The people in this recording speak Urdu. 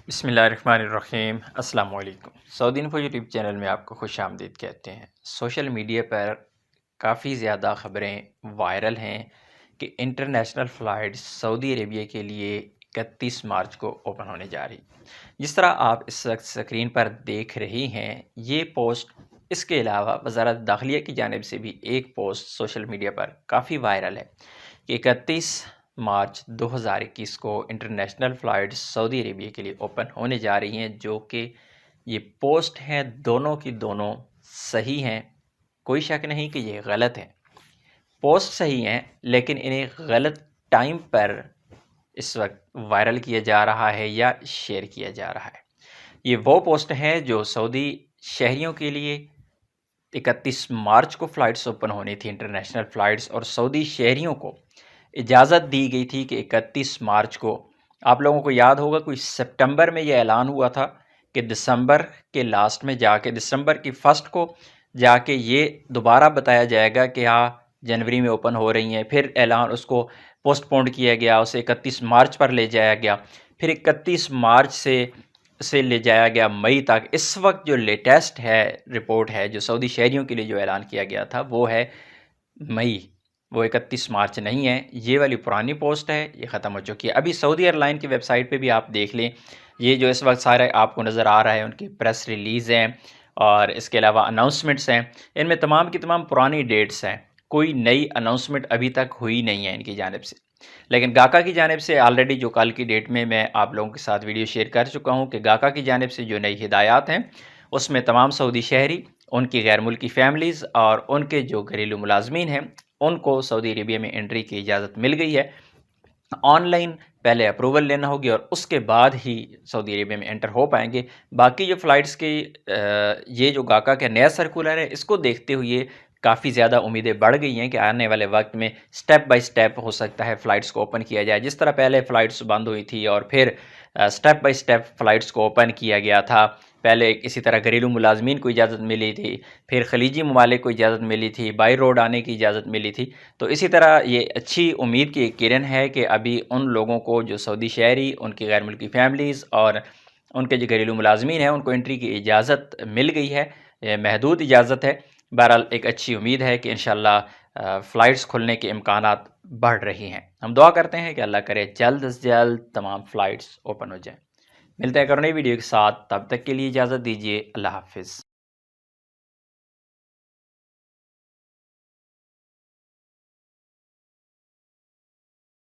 بسم اللہ الرحمن الرحیم۔ السلام علیکم۔ سعودی انفو یوٹیوب چینل میں آپ کو خوش آمدید کہتے ہیں۔ سوشل میڈیا پر کافی زیادہ خبریں وائرل ہیں کہ انٹرنیشنل فلائٹ سعودی عربیہ کے لیے 31 مارچ کو اوپن ہونے جا رہی۔ جس طرح آپ اس وقت اسکرین پر دیکھ رہی ہیں یہ پوسٹ، اس کے علاوہ وزارت داخلیہ کی جانب سے بھی ایک پوسٹ سوشل میڈیا پر کافی وائرل ہے کہ 31 مارچ 2021 کو انٹرنیشنل فلائٹس سعودی عربیہ کے لیے اوپن ہونے جا رہی ہیں، جو کہ یہ پوسٹ ہیں دونوں کی دونوں صحیح ہیں، کوئی شک نہیں کہ یہ غلط ہیں۔ پوسٹ صحیح ہیں لیکن انہیں غلط ٹائم پر اس وقت وائرل کیا جا رہا ہے یا شیئر کیا جا رہا ہے۔ یہ وہ پوسٹ ہیں جو سعودی شہریوں کے لیے 31 مارچ کو فلائٹس اوپن ہونی تھی، انٹرنیشنل فلائٹس، اور سعودی شہریوں کو اجازت دی گئی تھی کہ 31 مارچ کو، آپ لوگوں کو یاد ہوگا کوئی سپٹمبر میں یہ اعلان ہوا تھا کہ دسمبر کے لاسٹ میں جا کے، دسمبر کی فرسٹ کو جا کے یہ دوبارہ بتایا جائے گا کہ ہاں جنوری میں اوپن ہو رہی ہیں۔ پھر اعلان اس کو پوسٹ پونڈ کیا گیا، اسے 31 مارچ پر لے جایا گیا، پھر 31 مارچ سے لے جایا گیا مئی تک۔ اس وقت جو لیٹسٹ ہے رپورٹ ہے جو سعودی شہریوں کے لیے جو اعلان کیا گیا تھا وہ ہے مئی، وہ 31 مارچ نہیں ہے۔ یہ والی پرانی پوسٹ ہے، یہ ختم ہو چکی ہے۔ ابھی سعودی ایئر لائن کی ویب سائٹ پہ بھی آپ دیکھ لیں، یہ جو اس وقت سارے آپ کو نظر آ رہا ہے ان کی پریس ریلیز ہیں اور اس کے علاوہ اناؤنسمنٹس ہیں، ان میں تمام کی تمام پرانی ڈیٹس ہیں، کوئی نئی اناؤنسمنٹ ابھی تک ہوئی نہیں ہے ان کی جانب سے۔ لیکن گاکا کی جانب سے آلریڈی جو کل کی ڈیٹ میں آپ لوگوں کے ساتھ ویڈیو شیئر کر چکا ہوں کہ گاکا کی جانب سے جو نئی ہدایات ہیں اس میں تمام سعودی شہری، ان کی غیر ملکی فیملیز اور ان کے جو گھریلو ملازمین ہیں ان کو سعودی عربیہ میں انٹری کی اجازت مل گئی ہے۔ آن لائن پہلے اپروول لینا ہوگی اور اس کے بعد ہی سعودی عربیہ میں انٹر ہو پائیں گے۔ باقی جو فلائٹس کی یہ جو گاکا کا نیا سرکولر ہے اس کو دیکھتے ہوئے کافی زیادہ امیدیں بڑھ گئی ہیں کہ آنے والے وقت میں سٹیپ بائی سٹیپ ہو سکتا ہے فلائٹس کو اوپن کیا جائے، جس طرح پہلے فلائٹس بند ہوئی تھی اور پھر سٹیپ بائی سٹیپ فلائٹس کو اوپن کیا گیا تھا۔ پہلے اسی طرح گھریلو ملازمین کو اجازت ملی تھی، پھر خلیجی ممالک کو اجازت ملی تھی، بائی روڈ آنے کی اجازت ملی تھی۔ تو اسی طرح یہ اچھی امید کی ایک کرن ہے کہ ابھی ان لوگوں کو جو سعودی شہری، ان کی غیر ملکی فیملیز اور ان کے جو گھریلو ملازمین ہیں ان کو انٹری کی اجازت مل گئی ہے، محدود اجازت ہے۔ بہرحال ایک اچھی امید ہے کہ انشاءاللہ فلائٹس کھلنے کے امکانات بڑھ رہی ہیں۔ ہم دعا کرتے ہیں کہ اللہ کرے جلد از جلد تمام فلائٹس اوپن ہو جائیں۔ ملتے ہیں ایک اور نئی ویڈیو کے ساتھ، تب تک کے لیے اجازت دیجیے، اللہ حافظ۔